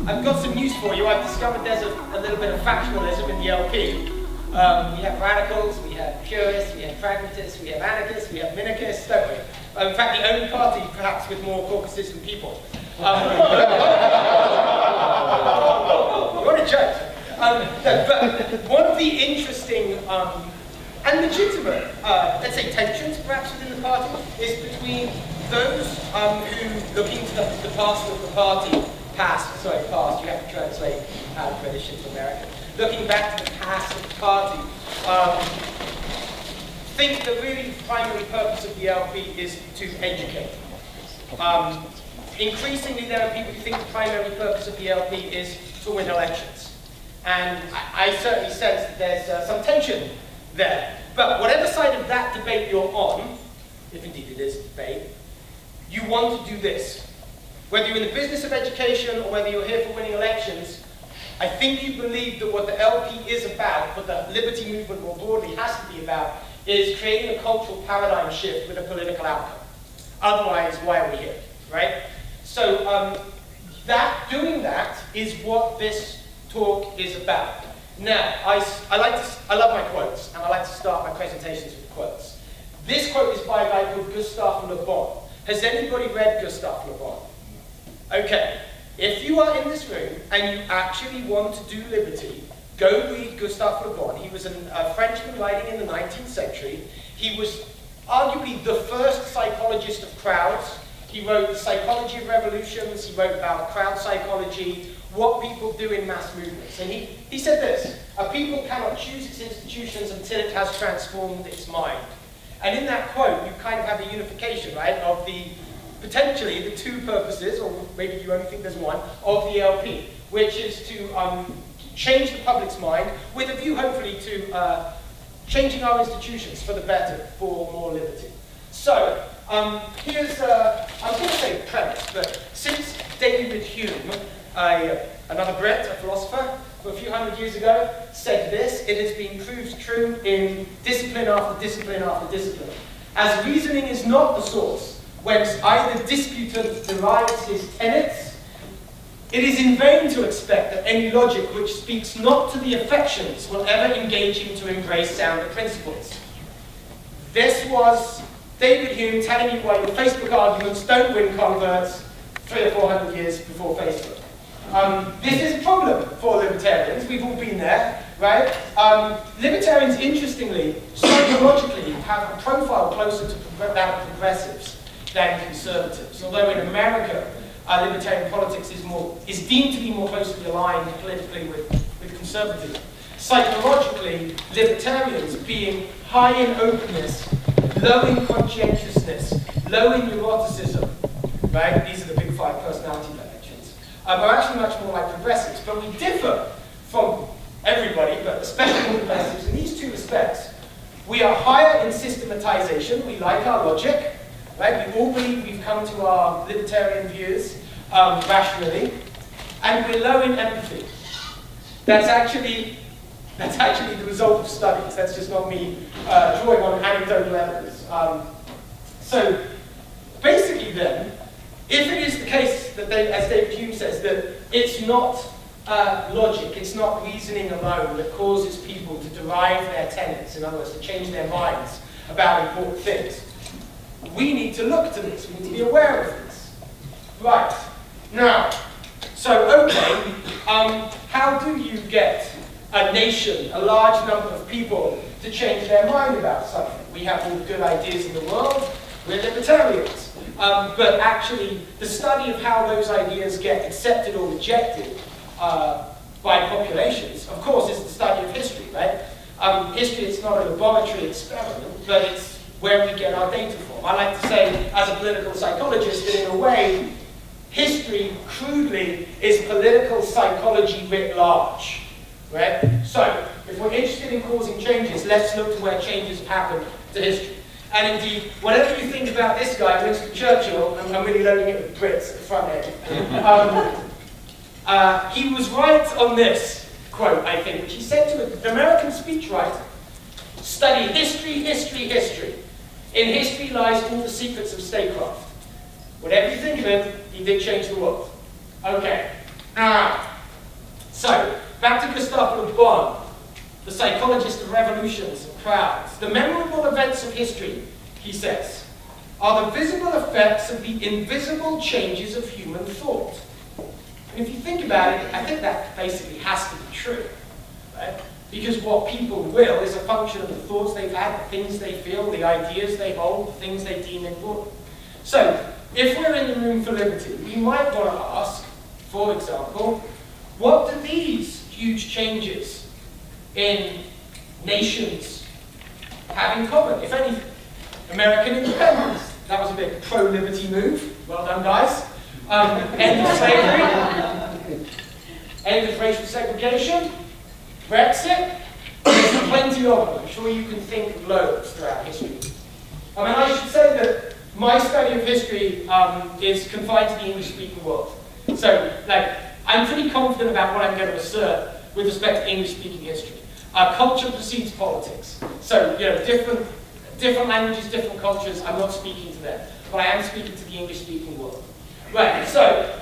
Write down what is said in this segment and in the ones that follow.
I've got some news for you. I've discovered there's a little bit of factionalism in the LP. We have radicals, we have purists, we have pragmatists, we have anarchists, we have minarchists, don't we? In fact, the only party, perhaps, with more caucuses than people. What a joke. But one of the interesting and legitimate, let's say, tensions, perhaps, within the party, is between those who, looking to the past of the party, past, you have to translate out of British into American, looking back to the past of the party, think the really primary purpose of the LP is to educate. Increasingly, there are people who think the primary purpose of the LP is to win elections. And I certainly sense that there's some tension there. But whatever side of that debate you're on, if indeed it is a debate, you want to do this. Whether you're in the business of education or whether you're here for winning elections, I think you believe that what the LP is about, what the liberty movement more broadly has to be about, is creating a cultural paradigm shift with a political outcome. Otherwise, why are we here, right? So doing that is what this talk is about. Now, I love my quotes, and I like to start my presentations with quotes. This quote is by a guy called Gustave Le Bon. Has anybody read Gustave Le Bon? Okay, if you are in this room and you actually want to do liberty, go read Gustave Le Bon. He was a Frenchman writing in the 19th century. He was arguably the first psychologist of crowds. He wrote The Psychology of Revolutions. He wrote about crowd psychology, what people do in mass movements. And he said this: a people cannot choose its institutions until it has transformed its mind. And in that quote, you kind of have a unification, right, of potentially the two purposes, or maybe you only think there's one, of the LP, which is to change the public's mind with a view, hopefully, to changing our institutions for the better, for more liberty. So, here's, I was going to say premise, but since David Hume, another Brit, a philosopher, a few hundred years ago, said this, it has been proved true in discipline after discipline after discipline. As reasoning is not the source whence either disputant derives his tenets, it is in vain to expect that any logic which speaks not to the affections will ever engage him to embrace sounder principles. This was David Hume telling you why your Facebook arguments don't win converts 300 or 400 years before Facebook. This is a problem for libertarians. We've all been there, right? Libertarians, interestingly, psychologically, have a profile closer to that of progressives than conservatives. Although in America, libertarian politics is deemed to be more closely aligned politically with conservatism. Psychologically, libertarians, being high in openness, low in conscientiousness, low in neuroticism, right? These are the big five personality dimensions. Are actually much more like progressives, but we differ from everybody, but especially progressives, in these two respects. We are higher in systematization, we like our logic, right? We all believe we've come to our libertarian views rationally, and we're low in empathy. That's actually the result of studies. That's just not me drawing on anecdotal evidence. So basically then, if it is the case that as David Hume says, that it's not logic, it's not reasoning alone that causes people to derive their tenets, in other words, to change their minds about important things, we need to look to this, we need to be aware of this. Right, now, so okay, how do you get a nation, a large number of people, to change their mind about something? We have all the good ideas in the world, we're libertarians. But actually, the study of how those ideas get accepted or rejected by populations, of course, is the study of history, right? History is not a laboratory experiment, but it's where we get our data from. I like to say, as a political psychologist, that in a way, history, crudely, is political psychology writ large, right? So, if we're interested in causing changes, let's look to where changes have happened to history. And indeed, whatever you think about this guy, Winston Churchill, and I'm really loading it with Brits at the front end, he was right on this quote, I think, which he said to an American speechwriter: study history, history, history. In history lies all the secrets of statecraft. Whatever you think of him, he did change the world. Okay, So, back to Gustave Le Bon, the psychologist of revolutions and crowds. The memorable events of history, he says, are the visible effects of the invisible changes of human thought. And if you think about it, I think that basically has to be true, right? Because what people will is a function of the thoughts they've had, the things they feel, the ideas they hold, the things they deem important. So, if we're in the room for liberty, we might want to ask, for example, what do these huge changes in nations have in common, if anything? American independence. That was a big pro-liberty move. Well done, guys. End of slavery. End of racial segregation. Brexit. There's plenty of them. I'm sure you can think of loads throughout history. I mean, I should say that my study of history is confined to the English-speaking world. So, like, I'm pretty confident about what I'm going to assert with respect to English-speaking history. Culture precedes politics. So, you know, different languages, different cultures, I'm not speaking to them. But I am speaking to the English-speaking world. Right, so,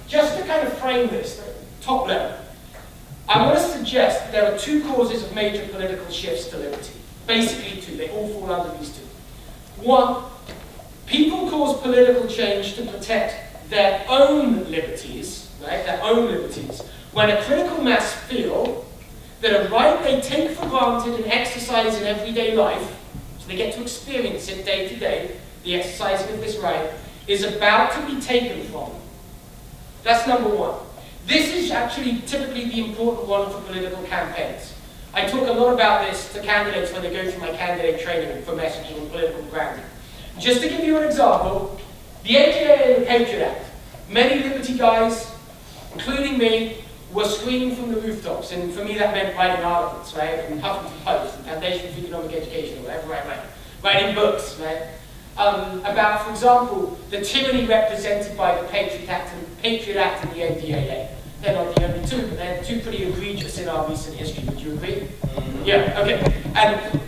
just to kind of frame this, top level, I want to suggest that there are two causes of major political shifts to liberty. Basically two, they all fall under these two. One, people cause political change to protect their own liberties, right, their own liberties, when a critical mass feel that a right they take for granted and exercise in everyday life, so they get to experience it day to day, the exercising of this right, is about to be taken from them. That's number one. This is actually typically the important one for political campaigns. I talk a lot about this to candidates when they go through my candidate training for messaging and political branding. Just to give you an example, the AKA and the Patriot Act, many liberty guys, including me, were screaming from the rooftops, and for me that meant writing articles, right, and Huffington Post, and Foundation for Economic Education, or whatever I write, writing books, right, about, for example, the tyranny represented by the Patriot Act and the NDAA. They're not the only two, but they're two pretty egregious in our recent history. Would you agree? Mm-hmm. Yeah, okay. And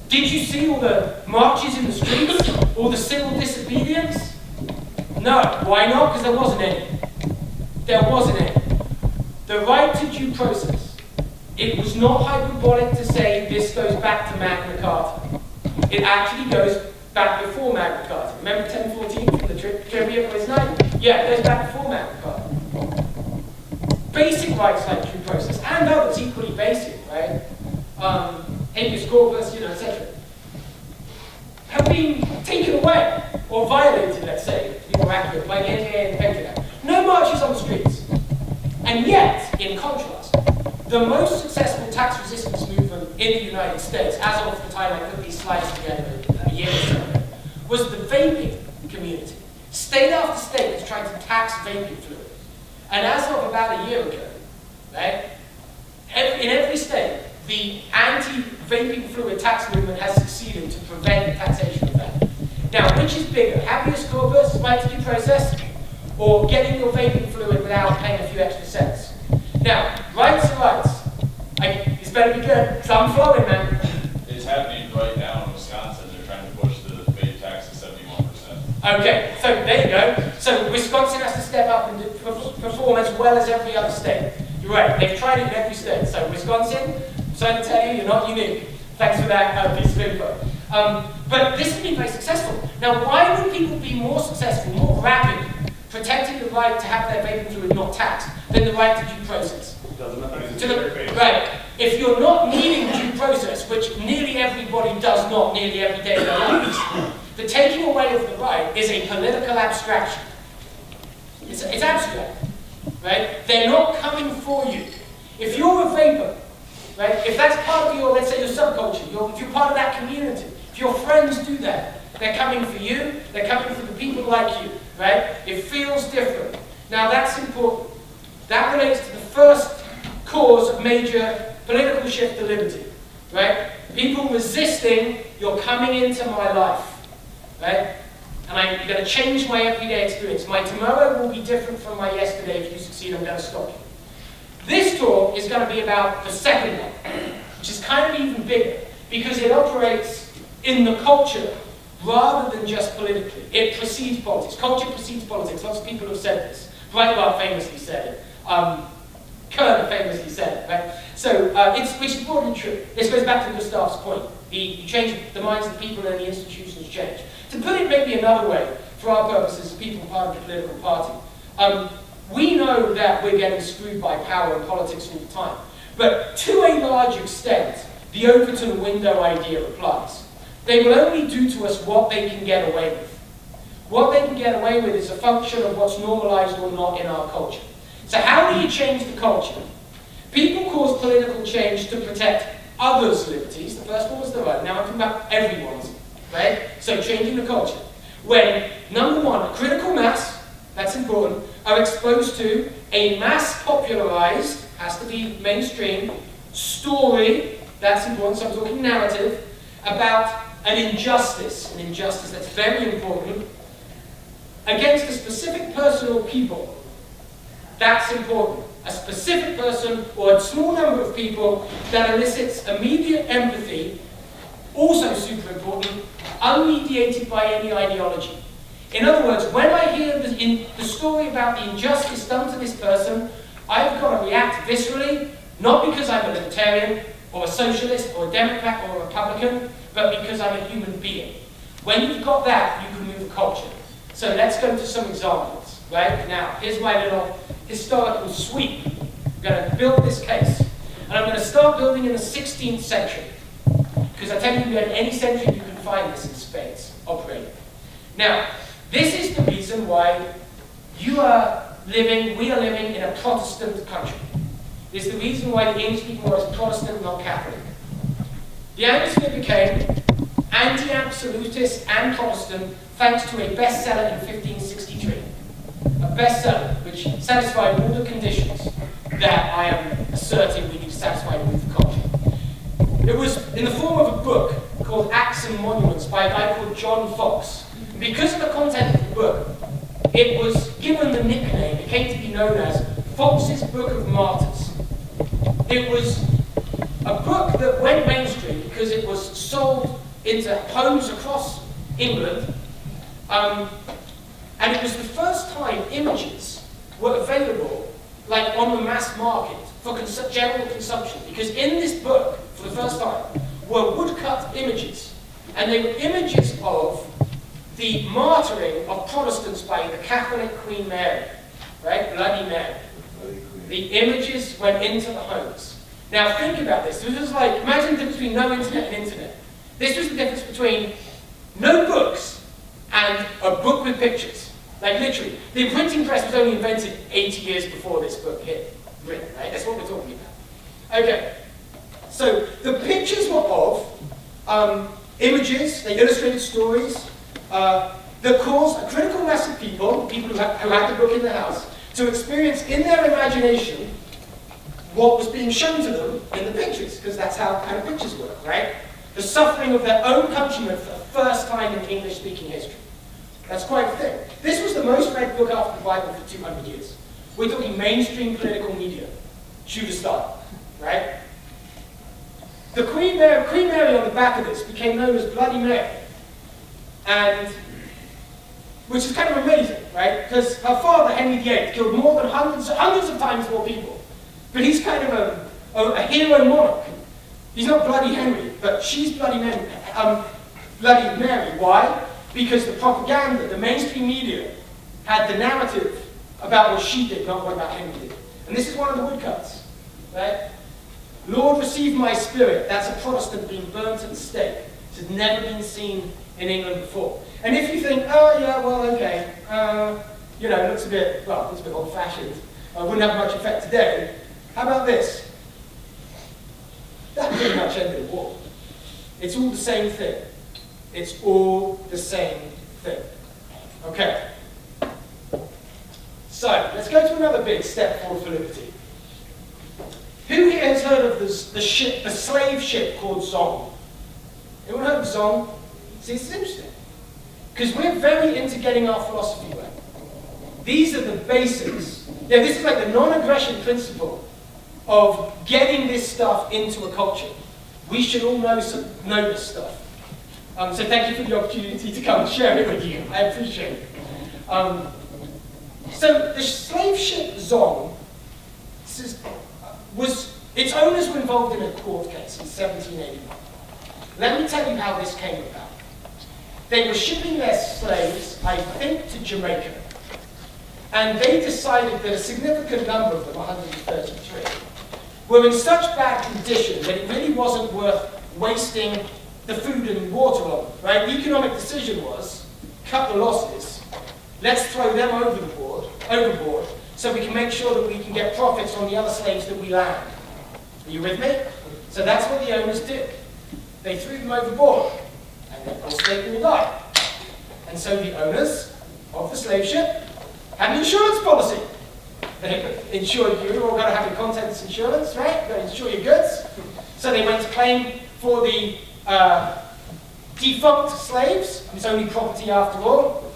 did you see all the marches in the streets? All the civil disobedience? No. Why not? Because there wasn't any. There wasn't any. The right to due process. It was not hyperbolic to say this goes back to Magna Carta. It actually goes back before Magna Carta. Remember 1014 from the trivia quiz night? Yeah, it goes back before Magna Carta. Basic rights like due process, and others equally basic, right? Habeas corpus, you know, etc., have been taken away or violated, let's say, to be more accurate, by the NDAA and the Patriot Act. No marches on the streets. And yet, in contrast, the most successful tax resistance movement in the United States, as of the time I put these slides together a year or so ago, was the vaping community. State after state is trying to tax vaping fluid. And as of about a year ago, right, in every state, the anti-vaping fluid tax movement has succeeded to prevent the taxation of that. Now, which is bigger, habeas corpus, right to due process, or getting your vaping fluid without paying a few extra cents? Now, rights are rights. It's better be good, because I'm flowing, man. It's happening right now in Wisconsin. They're trying to push the vape tax to 71%. Okay, so there you go. So Wisconsin has to step up and perform as well as every other state. You're right, they've tried it in every state. So Wisconsin, I'm trying to tell you, you're not unique. Thanks for that piece of info. But this has been very successful. Now, why would people be more successful, more rapid, protecting the right to have their vaping fluid not taxed than the right to due process? Right. If you're not needing due process, which nearly everybody does not nearly every day of their lives, the taking away of the right is a political abstraction. It's abstract, right? They're not coming for you. If you're a vapor, right? If that's part of your, let's say, your subculture, if you're part of that community, if your friends do that, they're coming for you. They're coming for the people like you, right? It feels different. Now that's important. That relates to the first cause of major political shift to liberty, right? People resisting your coming into my life. Right? And I'm going to change my everyday experience. My tomorrow will be different from my yesterday. If you succeed, I'm going to stop you. This talk is going to be about the second one, which is kind of even bigger, because it operates in the culture rather than just politically. It precedes politics. Culture precedes politics. Lots of people have said this. Breitbart famously said it. Koerner famously said, right? So, which is broadly true. This goes back to Gustav's point. You change the minds of the people and the institutions change. To put it maybe another way, for our purposes, people part of the political party, we know that we're getting screwed by power and politics all the time. But to a large extent, the Overton window idea applies. They will only do to us what they can get away with. What they can get away with is a function of what's normalized or not in our culture. So how do you change the culture? People cause political change to protect others' liberties. The first one was their own. Now I'm talking about everyone's, right? So changing the culture. When, number one, a critical mass, that's important, are exposed to a mass popularized, has to be mainstream, story, that's important, so I'm talking narrative, about an injustice that's very important, against a specific person or people. That's important. A specific person or a small number of people that elicits immediate empathy, also super important, unmediated by any ideology. In other words, when I hear the story about the injustice done to this person, I've got to react viscerally, not because I'm a libertarian, or a socialist, or a Democrat, or a Republican, but because I'm a human being. When you've got that, you can move a culture. So let's go to some examples, right? Now, here's my little historical sweep. I'm going to build this case. And I'm going to start building in the 16th century. Because I tell you, in any century you can find this in spades operating. Now, this is the reason why we are living in a Protestant country. It's the reason why the English-speaking world is Protestant, not Catholic. The atmosphere became anti-absolutist and Protestant thanks to a bestseller in 1563. A bestseller which satisfied all the conditions that I am asserting we need to satisfy with the culture. It was in the form of a book called Acts and Monuments by a guy called John Fox. Because of the content of the book, it was given the nickname, it came to be known as Fox's Book of Martyrs. It was a book that went mainstream because it was sold into homes across England, and it was the first time images were available, like on the mass market, for general consumption. Because in this book, for the first time, were woodcut images, and they were images of the martyring of Protestants by the Catholic Queen Mary, right? Bloody Mary. The images went into the homes. Now think about this. This was like, imagine the difference between no internet and internet. This was the difference between no books and a book with pictures. Like literally. The printing press was only invented 80 years before this book hit written, right? That's what we're talking about. Okay. So the pictures were of images, they illustrated stories, that caused a critical mass of people who had the book in their house, to experience in their imagination what was being shown to them in the pictures, because that's how kind of pictures work, right? The suffering of their own countrymen for the first time in English-speaking history. That's quite a thing. This was the most read book after the Bible for 200 years. We're talking mainstream political media. Shooter style, right? The Queen Mary on the back of this became known as Bloody Mary. And, which is kind of amazing, right? Because her father, Henry VIII, killed more than hundreds of times more people. But he's kind of a hero monarch. He's not Bloody Henry, but she's Bloody Mary. Bloody Mary. Why? Because the propaganda, the mainstream media, had the narrative about what she did, not what about Henry did. And this is one of the woodcuts, right? Lord, receive my spirit. That's a Protestant being burnt at the stake. This had never been seen in England before. And if you think, oh yeah, well, okay, you know, it looks a bit old-fashioned, wouldn't have much effect today, how about this? That pretty much ended the war. It's all the same thing. It's all the same thing. Okay. So, let's go to another big step forward for liberty. Who here has heard of the slave ship called Zong? Anyone heard of Zong? See, it's interesting. Because we're very into getting our philosophy right. These are the basics. Yeah, this is like the non-aggression principle of getting this stuff into a culture. We should all know this stuff. So thank you for the opportunity to come and share it with you. I appreciate it. So the slave ship Zong its owners were involved in a court case in 1781. Let me tell you how this came about. They were shipping their slaves, I think, to Jamaica, and they decided that a significant number of them, 133, were in such bad condition that it really wasn't worth wasting the food and water on them, right? The economic decision was, cut the losses, let's throw them overboard, so we can make sure that we can get profits on the other slaves that we land. Are you with me? So that's what the owners did. They threw them overboard, and of course they all died. And so the owners of the slave ship had an insurance policy. They insured you, you're all going to have your contents insurance, right? You've got to insure your goods. So they went to claim for the defunct slaves, it's only property after all,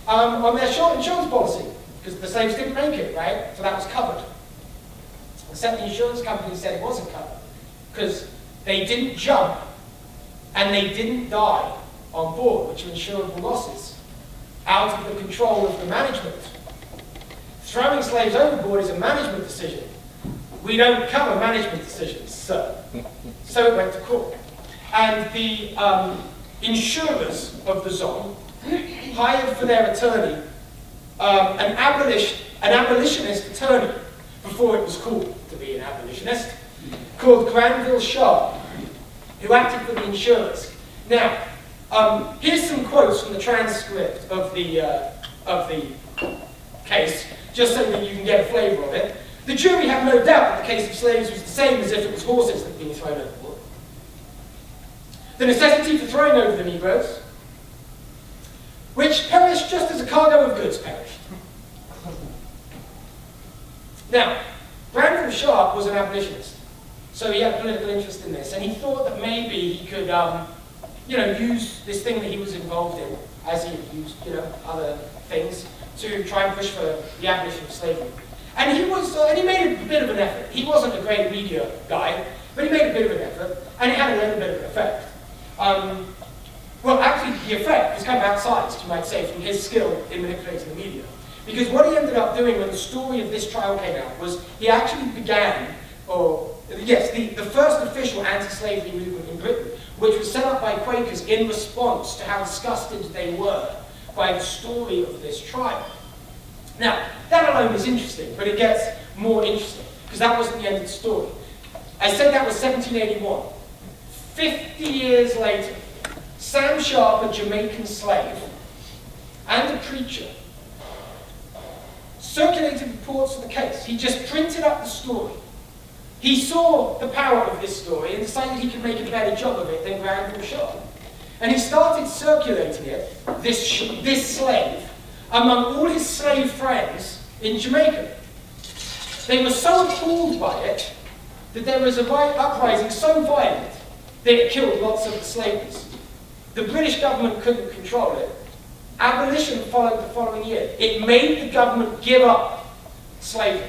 on their short insurance policy, because the slaves didn't make it, right? So that was covered. Except the insurance company said it wasn't covered, because they didn't jump and they didn't die on board, which are insurable losses, out of the control of the management. Throwing slaves overboard is a management decision. We don't cover management decisions, sir. So it went to court. And the insurers of the zone hired for their attorney an abolitionist attorney, before it was cool to be an abolitionist, called Granville Sharp, who acted for the insurers. Now, here's some quotes from the transcript of the case, just so that you can get a flavour of it. The jury had no doubt that the case of slaves was the same as if it was horses that were being thrown overboard. The necessity for throwing over the Negroes, which perished just as a cargo of goods perished. Now, Granville Sharp was an abolitionist, so he had a political interest in this, and he thought that maybe he could, use this thing that he was involved in, as he used, other things, to try and push for the abolition of slavery. And he made a bit of an effort. He wasn't a great media guy, but he made a bit of an effort, and it had a little bit of an effect. Well, actually, the effect was kind of outsized, you might say, from his skill in manipulating the media. Because what he ended up doing when the story of this trial came out was he actually began, the first official anti-slavery movement in Britain, which was set up by Quakers in response to how disgusted they were by the story of this trial. Now, that alone is interesting, but it gets more interesting, because that wasn't the end of the story. I said that was 1781. 50 years later, Sam Sharp, a Jamaican slave, and a preacher, circulated reports of the case. He just printed up the story. He saw the power of this story and decided he could make a better job of it than Granville Sharp. And he started circulating it, this slave, among all his slave friends in Jamaica. They were so appalled by it that there was an uprising so violent that it killed lots of the slaves. The British government couldn't control it. Abolition followed the following year. It made the government give up slavery.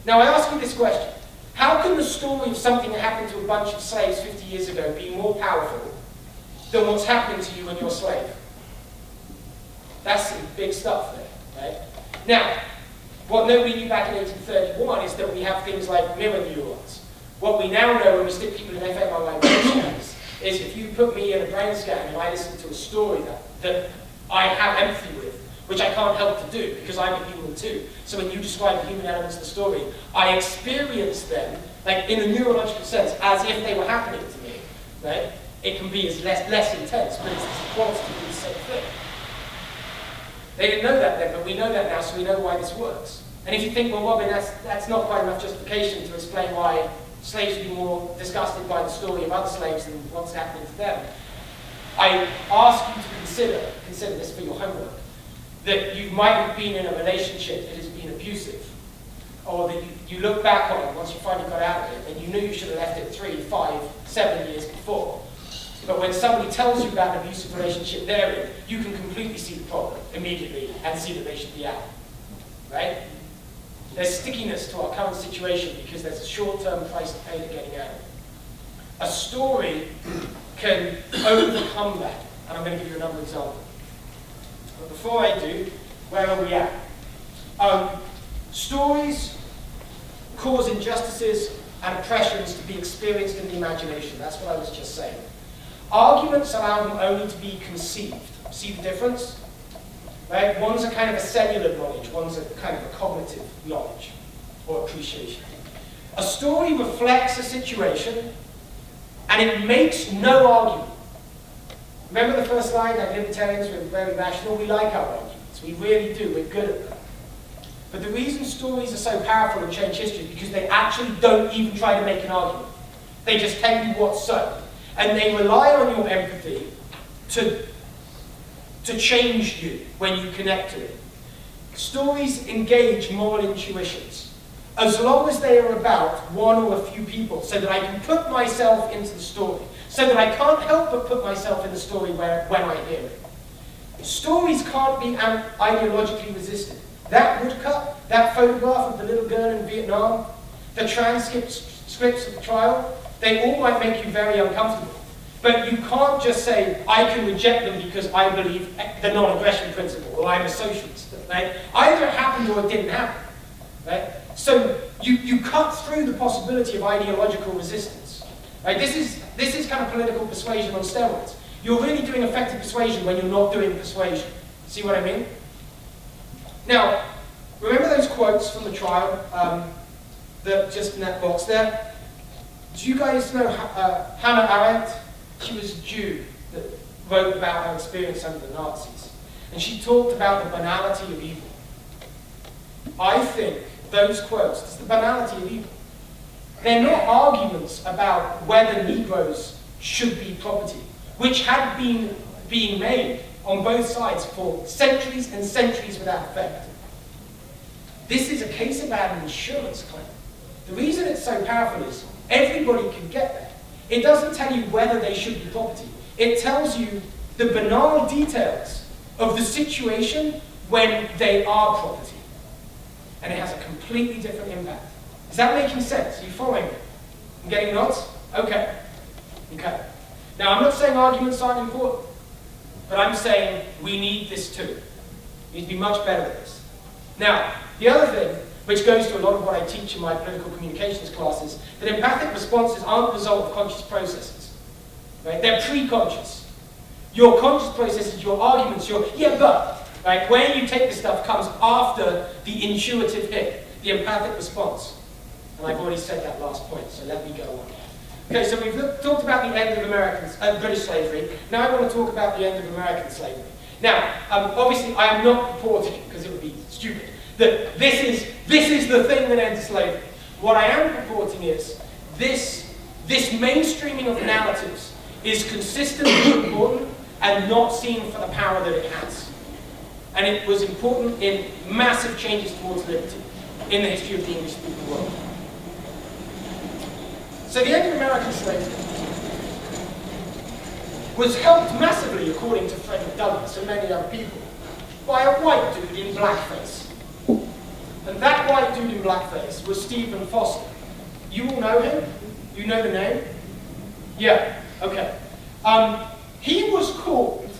Now I ask you this question. How can the story of something that happened to a bunch of slaves 50 years ago be more powerful than what's happening to you when you're a slave? That's some big stuff there, right? Now, what nobody knew back in 1831 is that we have things like mirror neurons. What we now know when we stick people in fMRI brain scans is if you put me in a brain scan and I listen to a story that I have empathy with, which I can't help to do because I'm a human too. So when you describe the human elements of the story, I experience them, like in a neurological sense, as if they were happening to me, right? It can be less intense, but it's quantitatively the same thing. They didn't know that then, but we know that now, so we know why this works. And if you think, well, Robin, that's not quite enough justification to explain why slaves would be more disgusted by the story of other slaves than what's happening to them, I ask you to consider this for your homework, that you might have been in a relationship that has been abusive, or that you look back on it once you finally got out of it, and you knew you should have left it 3, 5, 7 years before. But when somebody tells you about an abusive relationship they're in, you can completely see the problem immediately and see that they should be out, right? There's stickiness to our current situation because there's a short-term price to pay to getting out. A story can overcome that, and I'm going to give you another example. But before I do, where are we at? Stories cause injustices and oppressions to be experienced in the imagination. That's what I was just saying. Arguments allow them only to be conceived. See the difference? Right? One's a kind of a cellular knowledge, one's a kind of a cognitive knowledge or appreciation. A story reflects a situation and it makes no argument. Remember the first slide, like libertarians, we're very rational, we like our arguments. We really do, we're good at them. But the reason stories are so powerful and change history is because they actually don't even try to make an argument. They just tell you what's so. And they rely on your empathy to change you when you connect to it. Stories engage moral intuitions, as long as they are about one or a few people, so that I can put myself into the story, so that I can't help but put myself in the story when I hear it. Stories can't be ideologically resisted. That woodcut, that photograph of the little girl in Vietnam, the transcripts of the trial, they all might make you very uncomfortable. But you can't just say, I can reject them because I believe the non-aggression principle, or I'm a socialist. Right? Either it happened or it didn't happen. Right? So you cut through the possibility of ideological resistance. Right? This is kind of political persuasion on steroids. You're really doing effective persuasion when you're not doing persuasion. See what I mean? Now, remember those quotes from the trial, just in that box there? Do you guys know Hannah Arendt? She was a Jew that wrote about her experience under the Nazis. And she talked about the banality of evil. I think those quotes, it's the banality of evil. They're not arguments about whether Negroes should be property, which had been being made on both sides for centuries and centuries without effect. This is a case about an insurance claim. The reason it's so powerful is everybody can get there. It doesn't tell you whether they should be property. It tells you the banal details of the situation when they are property. And it has a completely different impact. Is that making sense? Are you following me? I'm getting nods? Okay. Okay. Now, I'm not saying arguments aren't important, but I'm saying we need this too. We need to be much better at this. Now, the other thing, which goes to a lot of what I teach in my political communications classes, that empathic responses aren't the result of conscious processes. Right? They're pre-conscious. Your conscious processes, your arguments, your yeah but, right? Where you take this stuff comes after the intuitive hit, the empathic response. And I've already said that last point, so let me go on. Okay, so we've talked about the end of British slavery. Now I want to talk about the end of American slavery. Now, obviously I am not purporting, because it would be stupid, that this is the thing that ends slavery. What I am purporting is this mainstreaming of narratives is consistently important and not seen for the power that it has. And it was important in massive changes towards liberty in the history of the English-speaking world. So the end of American slavery was helped massively, according to Frederick Douglass and many other people, by a white dude in blackface. And that white dude in blackface was Stephen Foster. You all know him? You know the name? Yeah, okay. He is called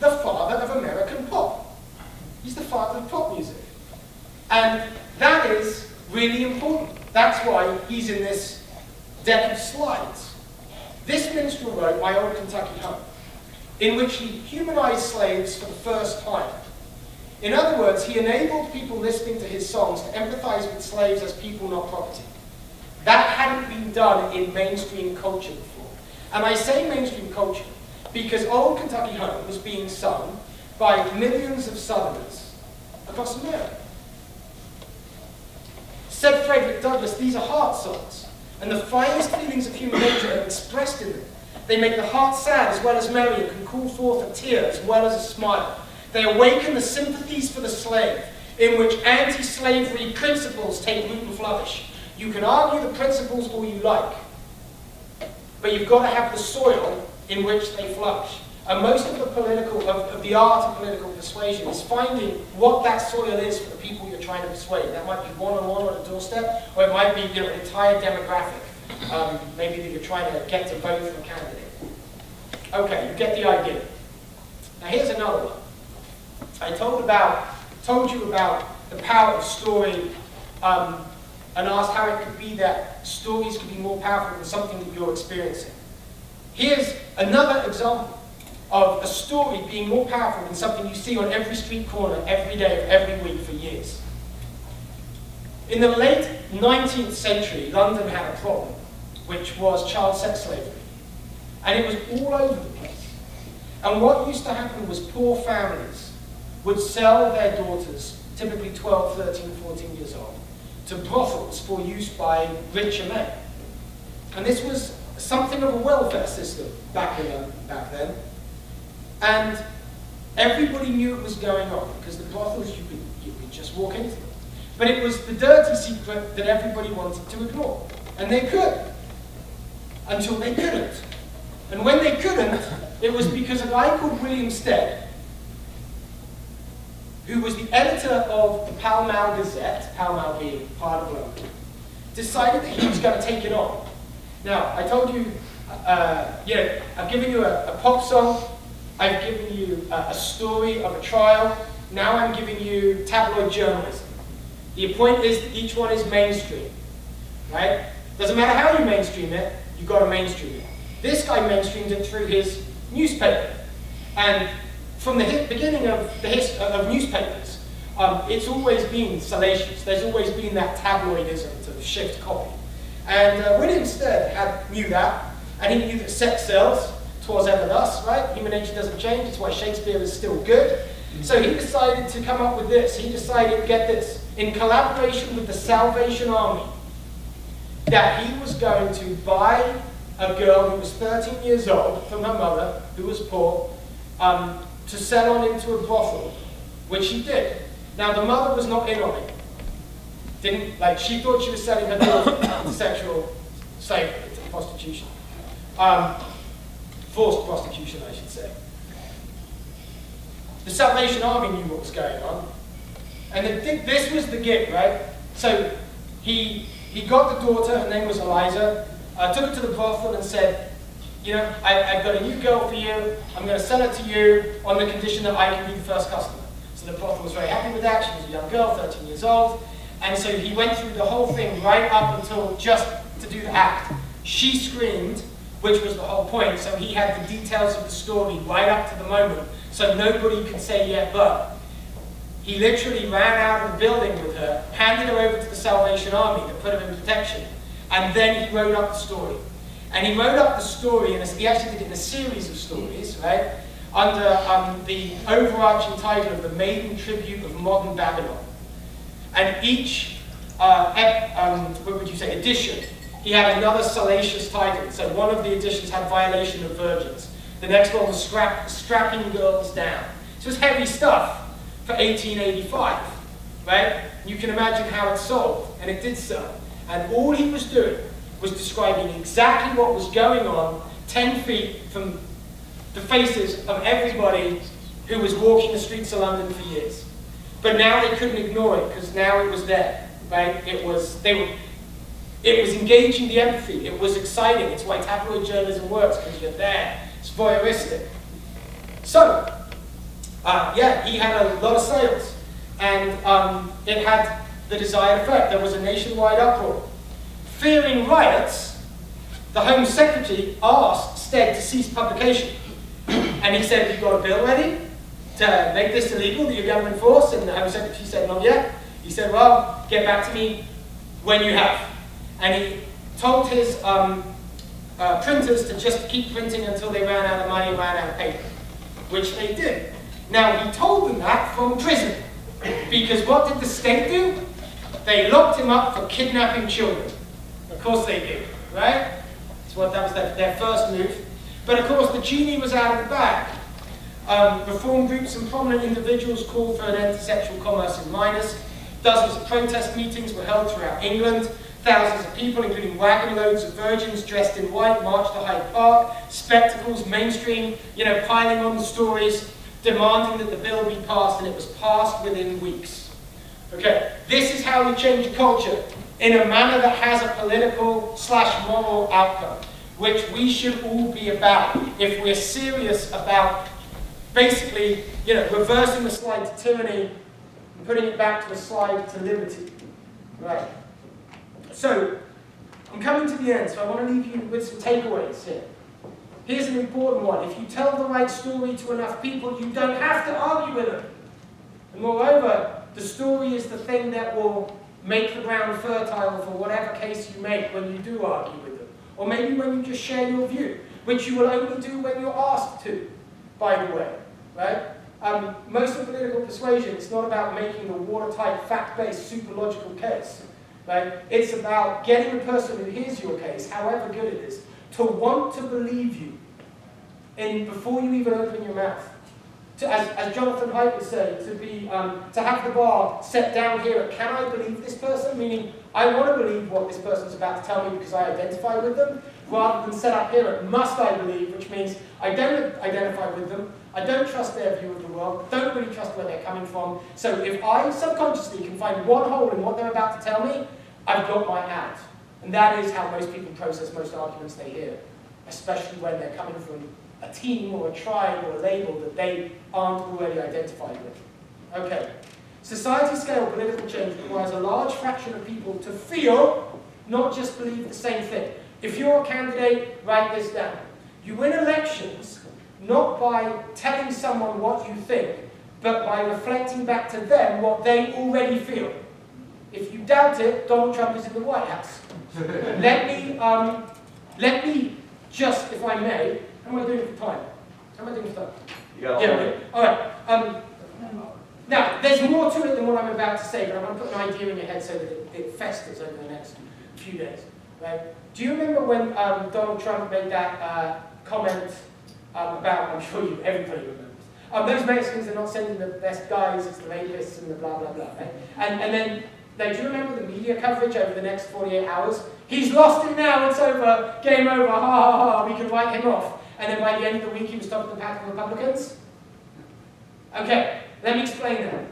the father of American pop. He's the father of pop music. And that is really important. That's why he's in this deck of slides. This minstrel wrote My Old Kentucky Home, in which he humanized slaves for the first time. In other words, he enabled people listening to his songs to empathize with slaves as people, not property. That hadn't been done in mainstream culture before. And I say mainstream culture because Old Kentucky Home was being sung by millions of Southerners across America. Said Frederick Douglass, these are heart songs, and the finest feelings of human nature are expressed in them. They make the heart sad as well as merry, and can call forth a tear as well as a smile. They awaken the sympathies for the slave, in which anti-slavery principles take root and flourish. You can argue the principles all you like, but you've got to have the soil in which they flourish. And most of the art of political persuasion is finding what that soil is for the people you're trying to persuade. That might be one-on-one on a doorstep, or it might be an entire demographic. Maybe that you're trying to get to vote for a candidate. Okay, you get the idea. Now here's another one. I told you about the power of story and asked how it could be that stories could be more powerful than something that you're experiencing. Here's another example of a story being more powerful than something you see on every street corner, every day of every week for years. In the late 19th century, London had a problem, which was child sex slavery. And it was all over the place. And what used to happen was poor families would sell their daughters, typically 12, 13, 14 years old, to brothels for use by richer men. And this was something of a welfare system back then. And everybody knew it was going on, because the brothels, you could just walk into them. But it was the dirty secret that everybody wanted to ignore. And they could, until they couldn't. And when they couldn't, it was because a guy called William Stead, who was the editor of the Pall Mall Gazette, Pall Mall being part of London, decided that he was going to take it on. Now, I told you, I've given you a pop song, I've given you a story of a trial, now I'm giving you tabloid journalism. The point is that each one is mainstream, right? Doesn't matter how you mainstream it, you've got to mainstream it. This guy mainstreamed it through his newspaper. And from the beginning of newspapers, it's always been salacious. There's always been that tabloidism to shift copy. And William Stead knew that, and he knew that sex sells, 'twas ever thus, right? Human nature doesn't change, it's why Shakespeare is still good. So he decided to come up with this. He decided, get this, in collaboration with the Salvation Army, that he was going to buy a girl who was 13 years old from her mother, who was poor, to sell on into a brothel, which he did. Now, the mother was not in on it. She thought she was selling her daughter into sexual slavery, into prostitution. Forced prostitution, I should say. The Salvation Army knew what was going on. And this was the gig, right? So he got the daughter, her name was Eliza, took her to the brothel and said, I've got a new girl for you, I'm going to sell it to you on the condition that I can be the first customer. So the brothel was very happy with that. She was a young girl, 13 years old. And so he went through the whole thing right up until just to do the act. She screamed, which was the whole point, so he had the details of the story right up to the moment, so nobody could say yeah, but. He literally ran out of the building with her, handed her over to the Salvation Army to put her in protection, and then he wrote up the story. And he wrote up the story, and he actually did it in a series of stories, right, under the overarching title of The Maiden Tribute of Modern Babylon. And each, edition, he had another salacious title. So one of the editions had Violation of Virgins. The next one was Strapping Girls Down. So it was heavy stuff for 1885, right? You can imagine how it sold, and it did sell. And all he was doing was describing exactly what was going on 10 feet from the faces of everybody who was walking the streets of London for years. But now they couldn't ignore it, because now it was there, right? It was engaging the empathy. It was exciting. It's why tabloid journalism works, because you're there. It's voyeuristic. So, he had a lot of sales, and it had the desired effect. There was a nationwide uproar. Fearing riots, the Home Secretary asked Stead to cease publication. And he said, "Have you got a bill ready to make this illegal that you're going to enforce?" And the Home Secretary said, "Not yet." He said, "Well, get back to me when you have." And he told his printers to just keep printing until they ran out of money, ran out of paper, which they did. Now, he told them that from prison, because what did the state do? They locked him up for kidnapping children. Of course they did, right? That was their first move. But of course, the genie was out of the bag. Reform groups and prominent individuals called for an end to sexual commerce in minors. Dozens of protest meetings were held throughout England. Thousands of people, including wagon loads of virgins dressed in white, marched to Hyde Park. Spectacles, mainstream, piling on the stories, demanding that the bill be passed, and it was passed within weeks. Okay, this is how we change a culture in a manner that has a political/moral outcome, which we should all be about if we're serious about basically, reversing the slide to tyranny and putting it back to a slide to liberty. Right. So, I'm coming to the end, so I want to leave you with some takeaways here. Here's an important one. If you tell the right story to enough people, you don't have to argue with them. And moreover, the story is the thing that will make the ground fertile for whatever case you make when you do argue with them. Or maybe when you just share your view, which you will only do when you're asked to, by the way. Right? Most of political persuasion is not about making a watertight, fact-based, super logical case. Right? It's about getting the person who hears your case, however good it is, to want to believe you before you even open your mouth. As Jonathan Haidt would say, to have the bar set down here at can I believe this person? Meaning, I want to believe what this person's about to tell me because I identify with them, rather than set up here at must I believe, which means I don't identify with them, I don't trust their view of the world, don't really trust where they're coming from. So if I subconsciously can find one hole in what they're about to tell me, I've got my out. And that is how most people process most arguments they hear, especially when they're coming from a team or a tribe or a label that they aren't already identified with. Okay. Society-scale political change requires a large fraction of people to feel, not just believe the same thing. If you're a candidate, write this down. You win elections not by telling someone what you think, but by reflecting back to them what they already feel. If you doubt it, Donald Trump is in the White House. Let me just, if I may, how am I doing for time? How am I doing for time? You got All right. Now, there's more to it than what I'm about to say, but I'm going to put an idea in your head so that it festers over the next few days. Right? Do you remember when Donald Trump made that comment about, I'm sure everybody remembers, those Mexicans are not sending the best guys, it's the rapists and the blah, blah, blah. Right? And then, do you remember the media coverage over the next 48 hours? He's lost it now, it's over, game over, ha ha ha, we can write him off. And then by the end of the week, he was top of the pack of Republicans? Okay, let me explain that.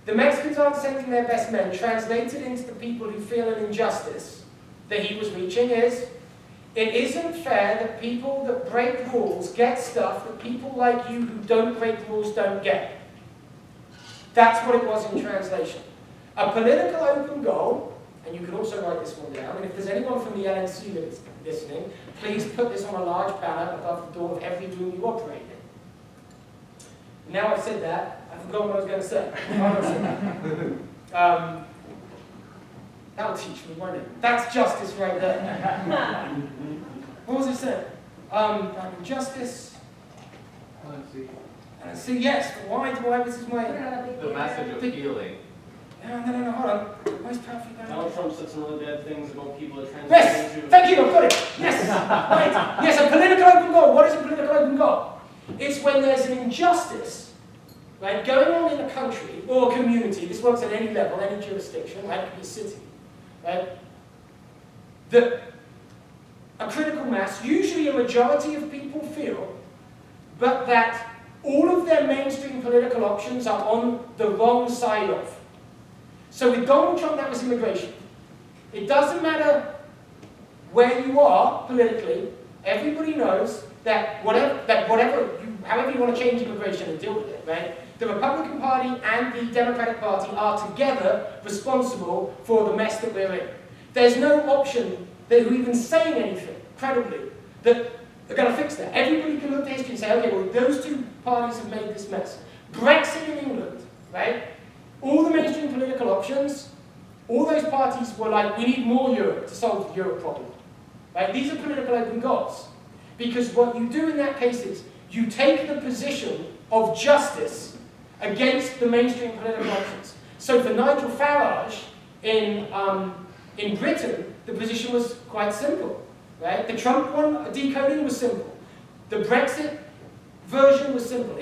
The Mexicans aren't sending their best men. Translated into the people who feel an injustice that he was reaching is, it isn't fair that people that break rules get stuff that people like you who don't break rules don't get. That's what it was in translation. A political open goal, and you can also write this one down, and if there's anyone from the LNC that's listening, please put this on a large banner above the door of every room you operate in. Now I've said that, I've forgotten what I was going to say. I'm not saying that. That'll teach me, won't it? That's justice right there. What was it saying? Justice. See, yes, why, this is my... The message of healing. No, hold on. Most powerful guy. Donald Trump said some really bad things about people that translate Yes! into... Thank you, I've got it! Yes! Right. Yes, a political open goal. What is a political open goal? It's when there's an injustice, right, going on in a country or a community, this works at any level, any jurisdiction, right, it could be a city, right, that a critical mass, usually a majority of people feel, but that all of their mainstream political options are on the wrong side of. So with Donald Trump, that was immigration. It doesn't matter where you are politically, everybody knows that however you want to change immigration and deal with it, right? The Republican Party and the Democratic Party are together responsible for the mess that we're in. There's no option that who even saying anything, credibly, that are going to fix that. Everybody can look at history and say, okay, well, those two parties have made this mess. Brexit in England, right? All the mainstream political options, all those parties were like, we need more Europe to solve the Europe problem. Right? These are political open goals. Because what you do in that case is, you take the position of justice against the mainstream political options. So for Nigel Farage in Britain, the position was quite simple. Right? The Trump one, decoding, was simple. The Brexit version was simple.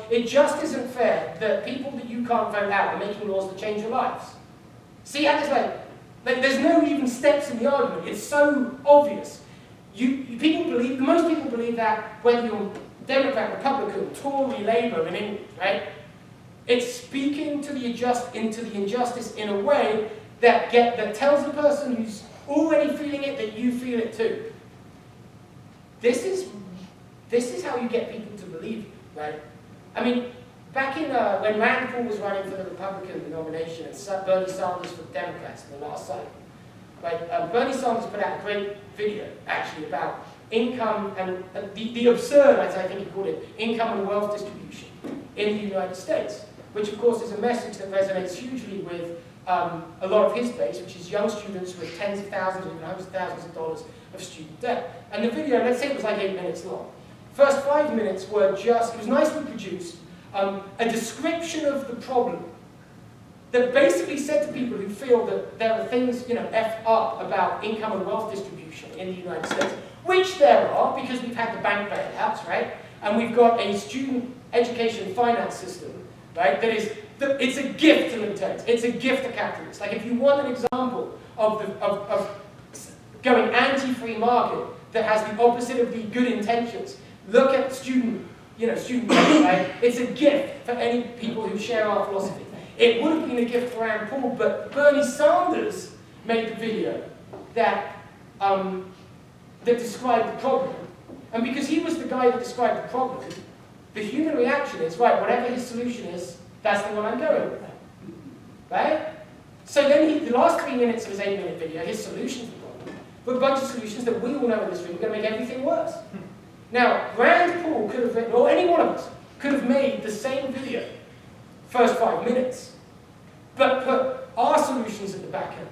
It just isn't fair that people that you can't vote out are making laws that change your lives. See how this way? There's no even steps in the argument. It's so obvious. Most people believe that whether you're Democrat, Republican, Tory, Labour in England, right? It's speaking to the injustice in a way that tells the person who's already feeling it that you feel it too. This is how you get people to believe you, right? I mean, back in when Rand Paul was running for the Republican nomination and Bernie Sanders for the Democrats in the last cycle, right? Bernie Sanders put out a great video actually about income and the absurd, as I think he called it, income and wealth distribution in the United States, which of course is a message that resonates hugely with a lot of his base, which is young students with tens of thousands and hundreds of thousands of dollars of student debt. And the video, let's say it was like 8 minutes long. First 5 minutes were just, it was nicely produced, a description of the problem that basically said to people who feel that there are things, effed up about income and wealth distribution in the United States, which there are, because we've had the bank bailouts, right? And we've got a student education finance system, right, that is, it's a gift to libertarians. It's a gift to capitalists. Like, if you want an example of going anti-free market that has the opposite of the good intentions, look at student debt, right? It's a gift for any people who share our philosophy. It would have been a gift for Rand Paul, but Bernie Sanders made the video that described the problem. And because he was the guy that described the problem, the human reaction is, right, whatever his solution is, that's the one I'm going with. Right? So then the last 3 minutes of his 8-minute video, his solution to the problem, were a bunch of solutions that we all know in this room are going to make everything worse. Now, Rand Paul could have written, or any one of us, could have made the same video, first 5 minutes, but put our solutions at the back end.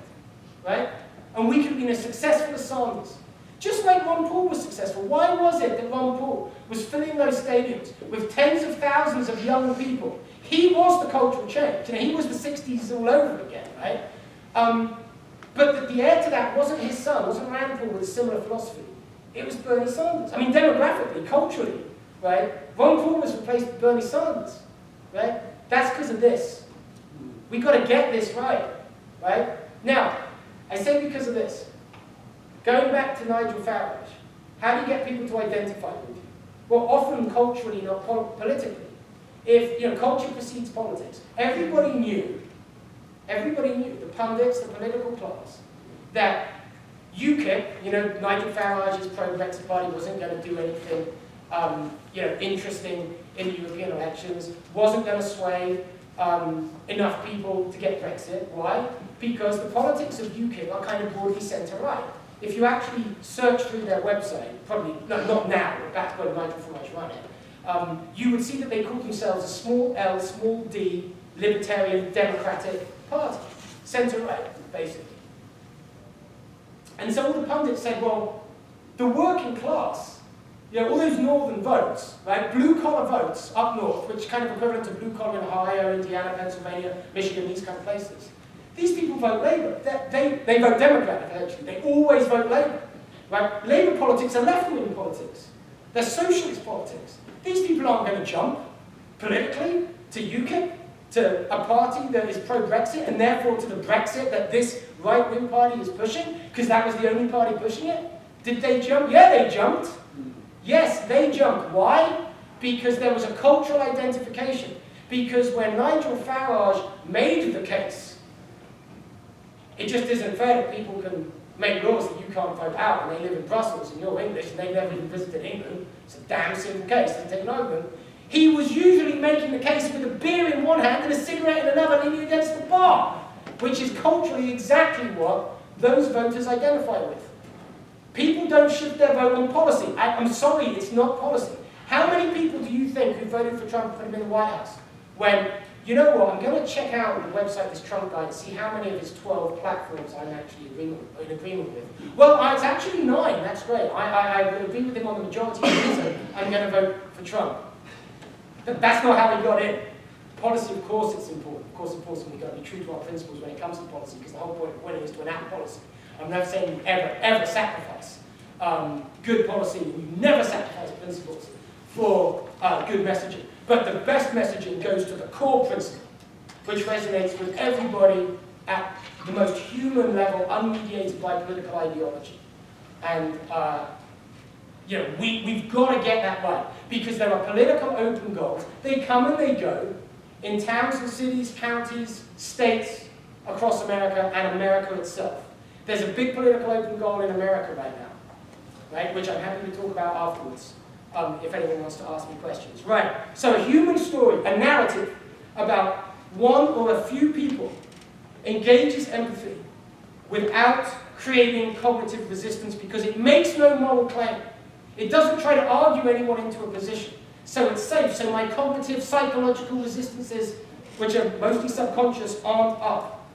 Right? And we could have been as successful as Sanders. Just like Ron Paul was successful. Why was it that Ron Paul was filling those stadiums with tens of thousands of young people? He was the cultural change. He was the 60s all over again, right? But the heir to that wasn't his son, wasn't Rand Paul with a similar philosophy. It was Bernie Sanders. I mean, demographically, culturally, right? Ron Paul was replaced with Bernie Sanders, right? That's because of this. We've got to get this right? Now, I say because of this. Going back to Nigel Farage, how do you get people to identify with you? Well, often culturally, not politically. If culture precedes politics, everybody knew, the pundits, the political class, that UKIP, Nigel Farage's pro-Brexit party wasn't going to do anything, interesting in the European elections, wasn't going to sway enough people to get Brexit. Why? Because the politics of UKIP are kind of broadly centre-right. If you actually search through their website, probably, no, not now, but back when Nigel Farage ran it, you would see that they called themselves a small L, small d, libertarian, democratic party. Centre-right, basically. And so all the pundits said, well, the working class, all those northern votes, right, blue-collar votes up north, which is kind of equivalent to blue-collar in Ohio, Indiana, Pennsylvania, Michigan, these kind of places. These people vote Labour. They vote Democrat, eventually. They always vote Labour. Right? Labour politics are left-wing politics. They're socialist politics. These people aren't going to jump politically to UKIP, to a party that is pro-Brexit, and therefore to the Brexit that this right-wing party is pushing, because that was the only party pushing it. Did they jump? Yeah, they jumped. Yes, they jumped. Why? Because there was a cultural identification. Because when Nigel Farage made the case, it just isn't fair that people can make laws that you can't vote out, and they live in Brussels and you're English and they've never even visited England. It's a damn simple case, doesn't take an argument. He was usually making the case with a beer in one hand and a cigarette in another, leaning against the bar, which is culturally exactly what those voters identify with. People don't shift their vote on policy. I'm sorry, it's not policy. How many people do you think who voted for Trump and put him in the White House when, you know what, I'm going to check out the website of this Trump guy and see how many of his 12 platforms I'm actually in agreement with. Well, it's actually 9, that's great. I agree with him on the majority of the reason I'm going to vote for Trump. But that's not how he got in. Policy, of course, it's important. Of course, it's important we've got to be true to our principles when it comes to policy, because the whole point of winning is to enact policy. I'm never saying you ever sacrifice good policy. You never sacrifice principles for good messaging. But the best messaging goes to the core principle, which resonates with everybody at the most human level, unmediated by political ideology. And we've got to get that right, because there are political open goals. They come and they go in towns and cities, counties, states across America, and America itself. There's a big political open goal in America right now, right, which I'm happy to talk about afterwards. if anyone wants to ask me questions. Right, so a human story, a narrative about one or a few people engages empathy without creating cognitive resistance because it makes no moral claim. It doesn't try to argue anyone into a position. So it's safe. So my cognitive, psychological resistances, which are mostly subconscious, aren't up.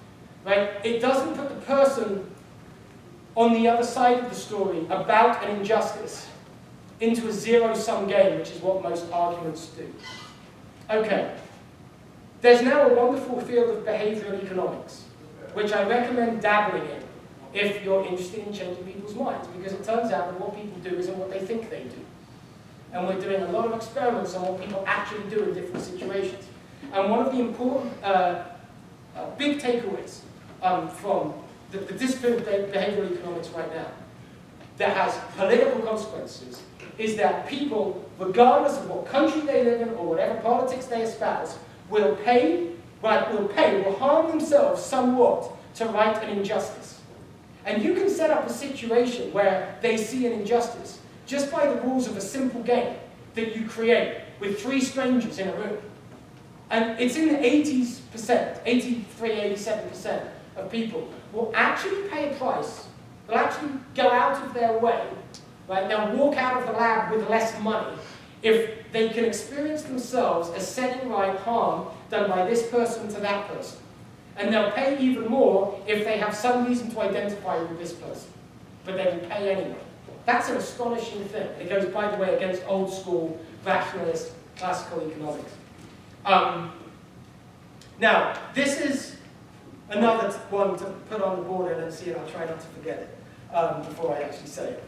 Right? It doesn't put the person on the other side of the story about an injustice into a zero-sum game, which is what most arguments do. Okay. There's now a wonderful field of behavioral economics, which I recommend dabbling in if you're interested in changing people's minds, because it turns out that what people do isn't what they think they do. And we're doing a lot of experiments on what people actually do in different situations. And one of the important big takeaways from the discipline of behavioral economics right now that has political consequences is that people, regardless of what country they live in or whatever politics they espouse, will harm themselves somewhat to right an injustice. And you can set up a situation where they see an injustice just by the rules of a simple game that you create with 3 strangers in a room. And it's in the 80%, 83, 87% of people will actually pay a price, will actually go out of their way, right? They'll walk out of the lab with less money if they can experience themselves as setting right harm done by this person to that person. And they'll pay even more if they have some reason to identify with this person. But they will pay anyway. That's an astonishing thing. It goes, by the way, against old school, rationalist, classical economics. Now, this is another one to put on the board and see it. I'll try not to forget it before I actually say it.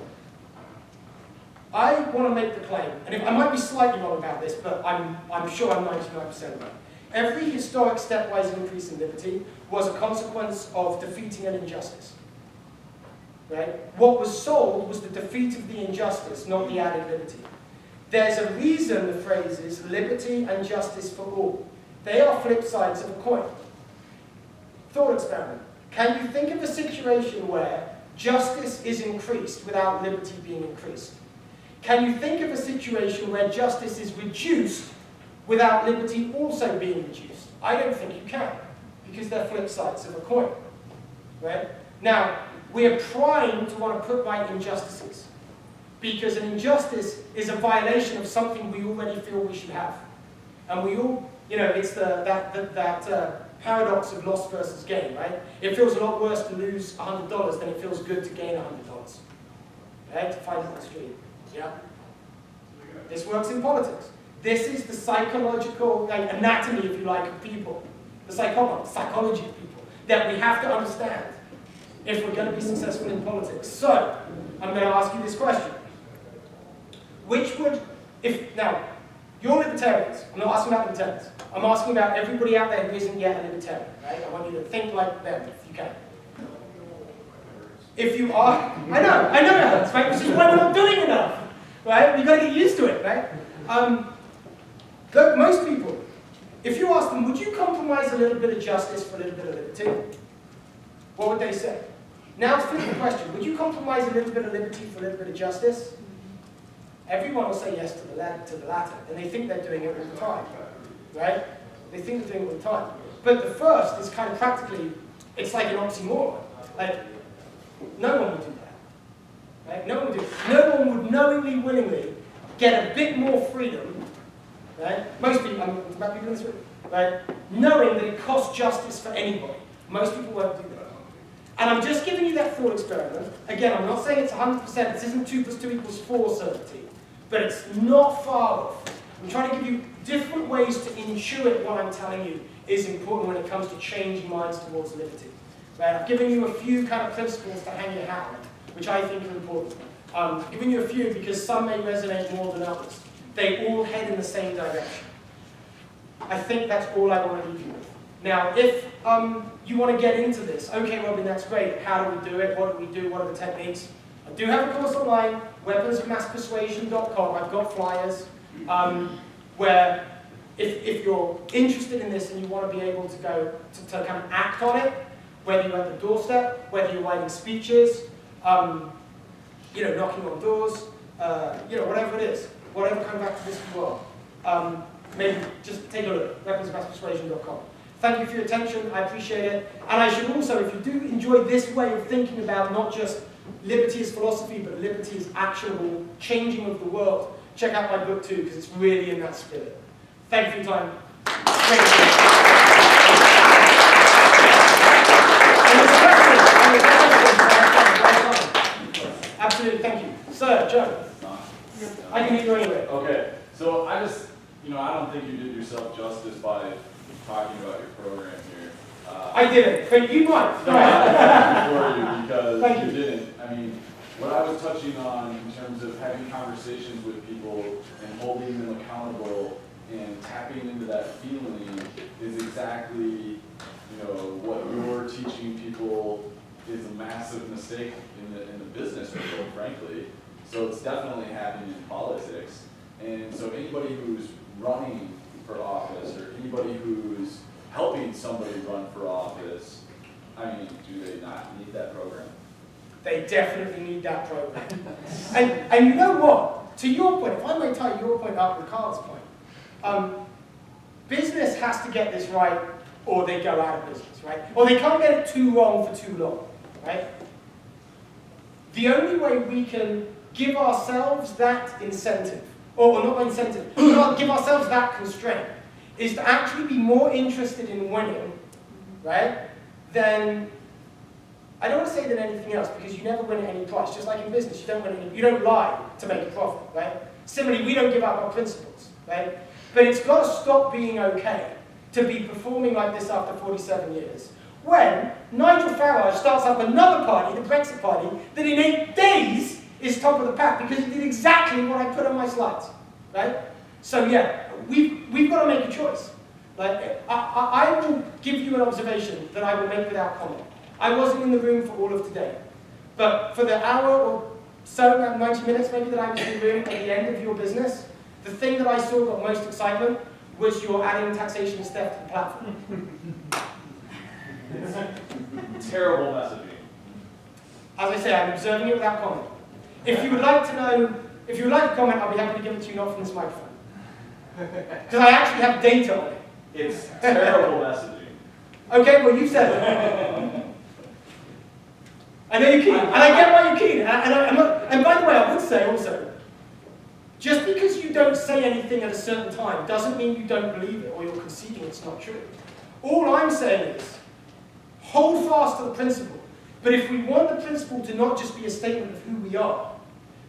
I want to make the claim, and I might be slightly wrong about this, but I'm sure I'm 99% right. Every historic stepwise increase in liberty was a consequence of defeating an injustice. Right? What was sold was the defeat of the injustice, not the added liberty. There's a reason the phrase is liberty and justice for all. They are flip sides of a coin. Thought experiment. Can you think of a situation where justice is increased without liberty being increased? Can you think of a situation where justice is reduced without liberty also being reduced? I don't think you can, because they're flip sides of a coin. Right? Now, we're primed to want to put right injustices, because an injustice is a violation of something we already feel we should have. And we all, it's that paradox of loss versus gain, right? It feels a lot worse to lose $100 than it feels good to gain $100. Right? To find it on the street. Yeah? This works in politics. This is the psychological anatomy, if you like, of people. The psychology of people that we have to understand if we're going to be successful in politics. So, I'm going to ask you this question. Now, you're libertarians. I'm not asking about libertarians. I'm asking about everybody out there who isn't yet a libertarian, right? I want you to think like them, if you can. If you are, I know it hurts, right? Which is why we're not doing enough, right? We've got to get used to it, right? Look, most people, if you ask them, would you compromise a little bit of justice for a little bit of liberty? What would they say? Now to flip the question, would you compromise a little bit of liberty for a little bit of justice? Everyone will say yes to the latter, and they think they're doing it all the time, right? They think they're doing it all the time. But the first is kind of practically, it's like an oxymoron. Like, no one would do that, right? No one would do it. No one would knowingly, willingly get a bit more freedom, right? Most people, I'm about people in this room, right? Knowing that it costs justice for anybody. Most people won't do that. And I'm just giving you that thought experiment. Again, I'm not saying it's 100%. This isn't 2 + 2 = 4 certainty. But it's not far off. I'm trying to give you different ways to intuit what I'm telling you is important when it comes to changing minds towards liberty. Right? I've given you a few kind of principles to hang your hat on, which I think are important. I've given you a few because some may resonate more than others. They all head in the same direction. I think that's all I want to leave you with. Now, if you want to get into this, okay, Robin, that's great. How do we do it? What do we do? What are the techniques? I do have a course online, weaponsofmasspersuasion.com. I've got flyers where if you're interested in this and you want to be able to go to kind of act on it, whether you're at the doorstep, whether you're writing speeches, knocking on doors, whatever it is, whatever kind of activist you are, maybe just take a look, weaponsofmasspersuasion.com. Thank you for your attention, I appreciate it. And I should also, if you do enjoy this way of thinking about not just liberty as philosophy, but liberty as actionable changing of the world, check out my book too, because it's really in that spirit. Thank you for your time. Thank you. Absolutely, thank you. Sir, Joe. I can meet you anyway. Okay, so I just, I don't think you did yourself justice by talking about your program here. I didn't, but you might. No, I'm for you because Thank you didn't. I mean, what I was touching on in terms of having conversations with people and holding them accountable and tapping into that feeling is exactly, what you're teaching people is a massive mistake in the business world, frankly. So it's definitely happening in politics. And so anybody who's running for office or anybody who's helping somebody run for office, I mean, do they not need that program? They definitely need that program. and you know what? To your point, if I may tie your point up with Carl's point, business has to get this right or they go out of business, right? Or they can't get it too wrong for too long, right? The only way we can give ourselves that incentive, or not incentive, give ourselves that constraint, is to actually be more interested in winning, right, than, I don't want to say than anything else, because you never win at any price. Just like in business, you don't lie to make a profit, right? Similarly, we don't give up our principles, right? But it's got to stop being okay to be performing like this after 47 years, when Nigel Farage starts up another party, the Brexit Party, that in 8 days is top of the pack, because he did exactly what I put on my slides, right? So yeah, we've got to make a choice. Like, I will give you an observation that I will make without comment. I wasn't in the room for all of today, but for the hour or so, around 90 minutes maybe that I was in the room at the end of your business, the thing that I saw got most excitement was your adding taxation and theft to the platform. Terrible messaging. As I say, I'm observing it without comment. If you would like to comment, I'll be happy to give it to you not from this microphone. Because I actually have data on it. It's terrible messaging. Okay, well you said it. I know you're keen, and I get why you're keen. And by the way, I would say also, just because you don't say anything at a certain time doesn't mean you don't believe it or you're conceding it's not true. All I'm saying is, hold fast to the principle. But if we want the principle to not just be a statement of who we are,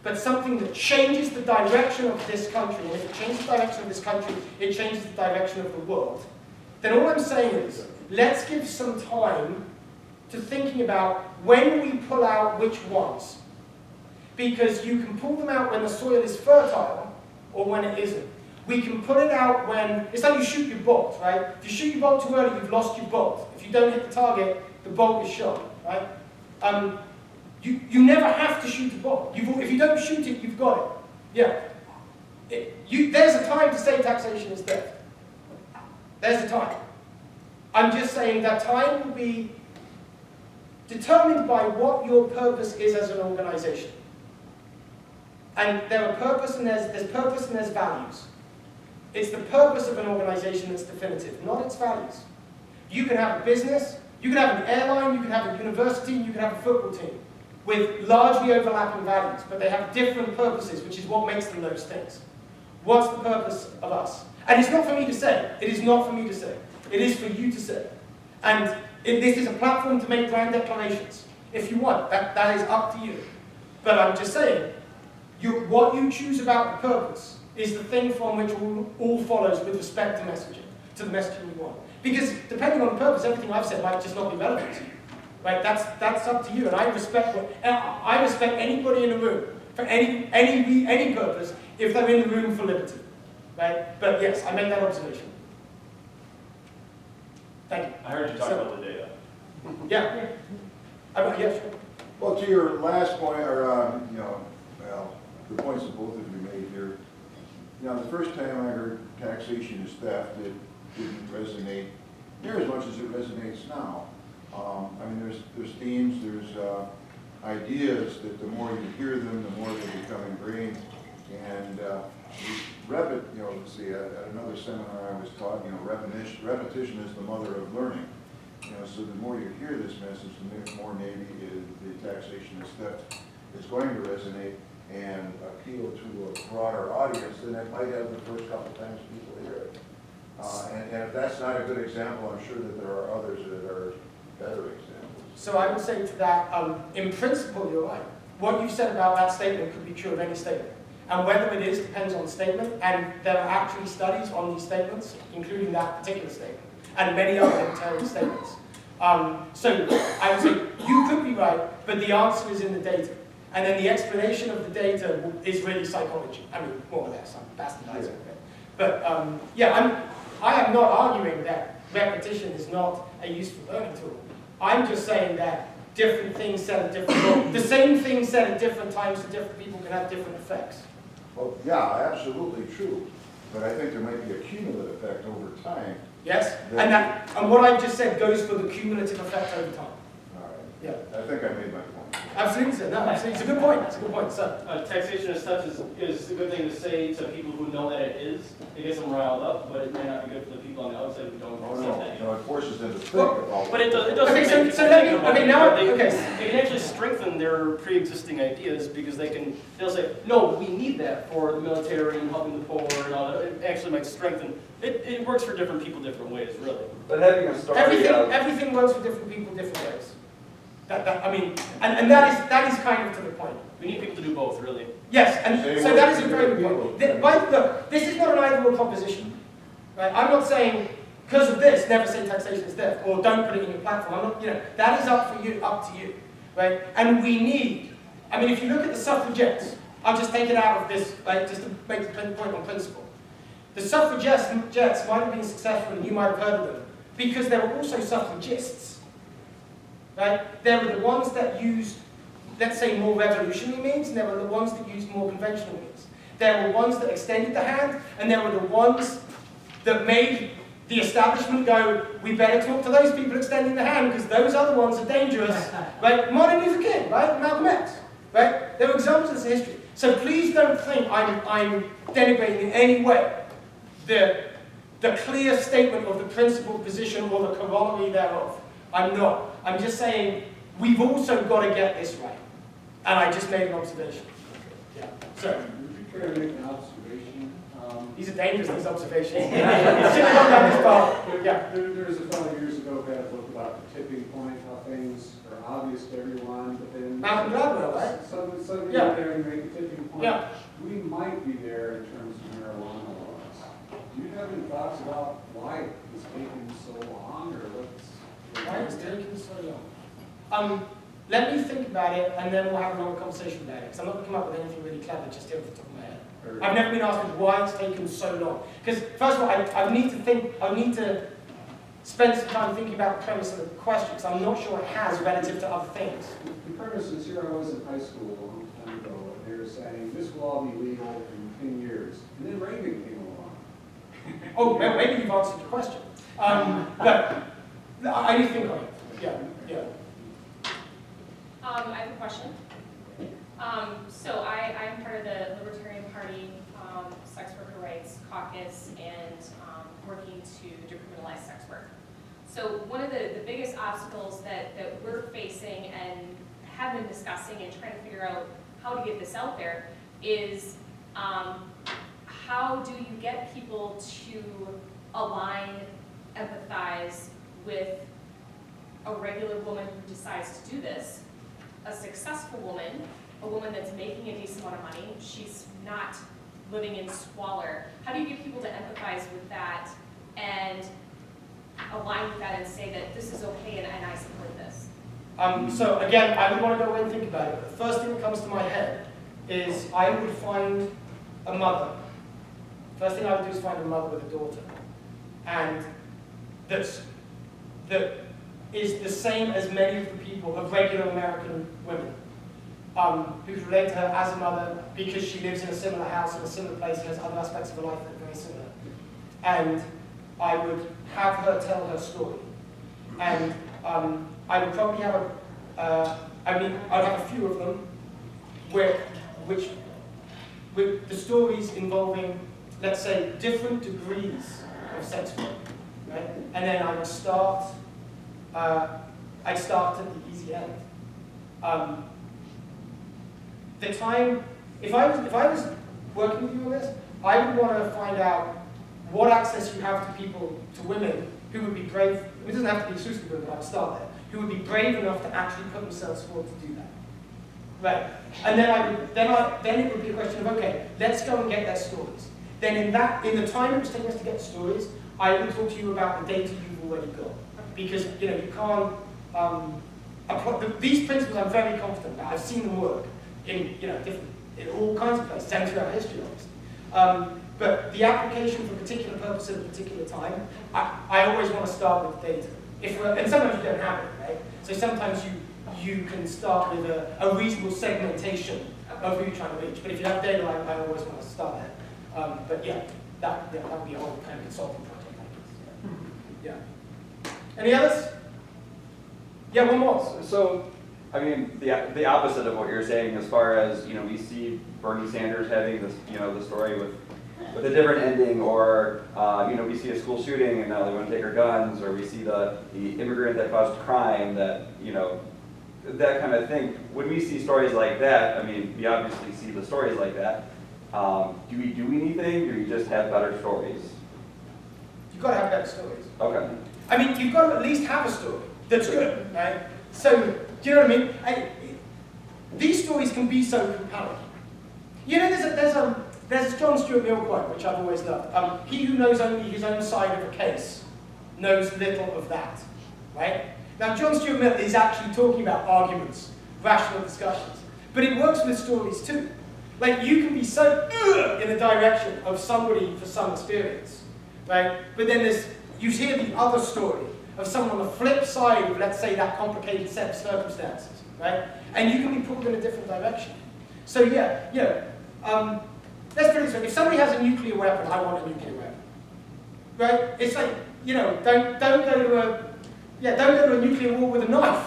but something that changes the direction of this country, and if it changes the direction of this country, it changes the direction of the world, then all I'm saying is, let's give some time to thinking about when we pull out which ones. Because you can pull them out when the soil is fertile, or when it isn't. We can pull it out when, it's like you shoot your bolt, right? If you shoot your bolt too early, you've lost your bolt. If you don't hit the target, the bolt is shot, right? You never have to shoot a bolt. If you don't shoot it, you've got it. Yeah. There's a time to say taxation is theft. There's a time. I'm just saying that time will be determined by what your purpose is as an organization. And there are purpose and there's purpose and there's values. It's the purpose of an organization that's definitive, not its values. You can have a business, you can have an airline, you can have a university, you can have a football team with largely overlapping values, but they have different purposes, which is what makes them those things. What's the purpose of us? And it's not for me to say. It is not for me to say. It is for you to say. And this is a platform to make grand declarations. If you want, that is up to you. But I'm just saying, what you choose about the purpose is the thing from which all follows with respect to messaging, to the messaging you want. Because depending on the purpose, everything I've said might just not be relevant to you. Right? That's up to you, and I respect anybody in the room for any purpose if they're in the room for liberty. Right? But yes, I make that observation. Thank you. I heard you talk about the data. Yeah. Yeah, sure. Well, to your last point, or the points that both of you made here. The first time I heard taxation is theft, it didn't resonate near as much as it resonates now. There's themes, there's ideas that the more you hear them, the more they become ingrained. And Let's see, at another seminar I was taught, repetition is the mother of learning. So the more you hear this message, the more maybe the taxation of theft is going to resonate and appeal to a broader audience than it might have the first couple times people hear it. And if that's not a good example, I'm sure that there are others that are better examples. So I would say to that, in principle, you're right. What you said about that statement could be true of any statement. And whether it is depends on the statement, and there are actually studies on these statements, including that particular statement, and many other libertarian statements. So I would say you could be right, but the answer is in the data. And then the explanation of the data is really psychology. I mean, more or less, I'm bastardizing it. But I am not arguing that repetition is not a useful learning tool. I'm just saying that different things said at different the same thing said at different times to different people can have different effects. Well, yeah, absolutely true. But I think there might be a cumulative effect over time. Yes, and what I just said goes for the cumulative effect over time. All right. Yeah. I think I made my point. Absolutely, sir. No, absolutely. It's a good point. It's a good point, sir. Taxation as such is a good thing to say to people who know that it is. It gets them riled up, but it may not be good for the people on the outside who don't accept that. No, it forces them to think about But it doesn't Okay, make so people let me, think about okay, it, now, but okay. It can actually strengthen their pre-existing ideas because they'll say, no, we need that for the military and helping the poor and all that. It actually might strengthen. It works for different people different ways, really. But having a story Everything works for different people different ways. I mean, and that is kind of to the point. We need people to do both, really. Yes, and so that is a very good point. Look, this is not an either-or proposition. Right? I'm not saying, because of this, never say taxation is theft, or don't put it in your platform. I'm not, that is up to you, right? And we need, I mean, if you look at the suffragettes, I'll just take it out of this, right, just to make the point on principle. The suffragettes might have been successful, and you might have heard of them, because they were also suffragists. Right? There were the ones that used, let's say, more revolutionary means, and there were the ones that used more conventional means. There were ones that extended the hand, and there were the ones that made the establishment go, we better talk to those people extending the hand, because those other ones are dangerous. Right? Martin Luther King, right? Malcolm X. Right? There were examples of this in history. So please don't think I'm denigrating in any way the clear statement of the principled position or the corollary thereof. I'm not. I'm just saying we've also got to get this right. And I just made an observation. Yeah. So. Can I make an observation? These are dangerous, these observations. Shouldn't have gone down this path. Yeah. There was a fellow years ago who had a book about the tipping point, how things are obvious to everyone, but then Malcolm Gladwell, right? Suddenly Yeah. there and make a tipping point. Yeah. We might be there in terms of marijuana laws. Do you have any thoughts about why it's taking so long, or what's? Why it's taking so long? Let me think about it, and then we'll have a long conversation about it. Because I'm not going to come up with anything really clever just here off the top of my head. I've never been asked why it's taken so long. Because first of all, I need to spend some time thinking about the premise of the question, because I'm not sure it has relative to other things. The premise is here I was in high school a long time ago, and they were saying this will all be legal in 10 years. And then Reagan came along. Oh, well, maybe you've answered the question. But I need to think on it. Yeah. I have a question. So I'm part of the Libertarian Party Sex Worker Rights Caucus and working to decriminalize sex work. So one of the biggest obstacles that we're facing and have been discussing and trying to figure out how to get this out there is how do you get people to align, empathize with a regular woman who decides to do this, a successful woman, a woman that's making a decent amount of money, she's not living in squalor. How do you get people to empathize with that and align with that and say that this is okay and I support this? So again, I would want to go away and think about it. The first thing that comes to my head is I would find a mother. First thing I would do is find a mother with a daughter. And that is the same as many of the people, of regular American women, who relate to her as a mother because she lives in a similar house, in a similar place, and has other aspects of her life that are very similar. And I would have her tell her story. And I would probably have I'd have a few of them which with the stories involving, let's say, different degrees of sex work, right? And then I would start, I'd start at the easy end. The time, if I was working with you on this, I would want to find out what access you have to people, to women who would be brave. It doesn't have to be exclusively women, but I would start there. Who would be brave enough to actually put themselves forward to do that, right? And then it would be a question of, okay, let's go and get their stories. Then in the time it was taking us to get the stories, I would talk to you about the data you've already got, because you can't. These principles I'm very confident about. I've seen them work in all kinds of places, and throughout history, obviously. But the application for a particular purpose at a particular time, I always want to start with data. And sometimes you don't have it, right? So sometimes you can start with a reasonable segmentation of who you're trying to reach. But if you have data, I always want to start there. But yeah, that would be a whole kind of consulting project, I guess. Yeah. Any others? Yeah, one more. So, I mean, the opposite of what you're saying, as far as we see Bernie Sanders having this, the story with a different ending, or we see a school shooting and now they want to take our guns, or we see the immigrant that caused crime, that that kind of thing. When we see stories like that, I mean, we obviously see the stories like that. Do we do anything, or do we just have better stories? You've got to have better stories. Okay. I mean, you've got to at least have a story that's good, right? So, do you know what I mean? These stories can be so compelling. There's a John Stuart Mill quote, which I've always loved. He who knows only his own side of a case knows little of that, right? Now, John Stuart Mill is actually talking about arguments, rational discussions, but it works with stories too. Like, you can be so in the direction of somebody for some experience, right? But then you hear the other story of someone on the flip side of, let's say, that complicated set of circumstances, right? And you can be pulled in a different direction. So yeah, let's put it this way: if somebody has a nuclear weapon, I want a nuclear weapon, right? It's like, don't go to a nuclear war with a knife,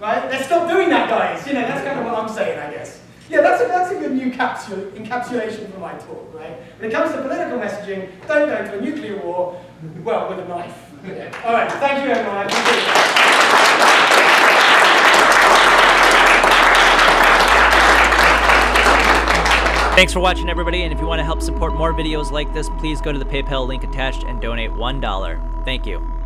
right? Let's stop doing that, guys. That's kind of what I'm saying, I guess. Yeah, that's a good new encapsulation for my talk, right? When it comes to political messaging, don't go to a nuclear war, well, with a knife. Yeah. All right, thank you, everyone. I appreciate it. Thanks for watching, everybody, and if you want to help support more videos like this, please go to the PayPal link attached and donate $1. Thank you.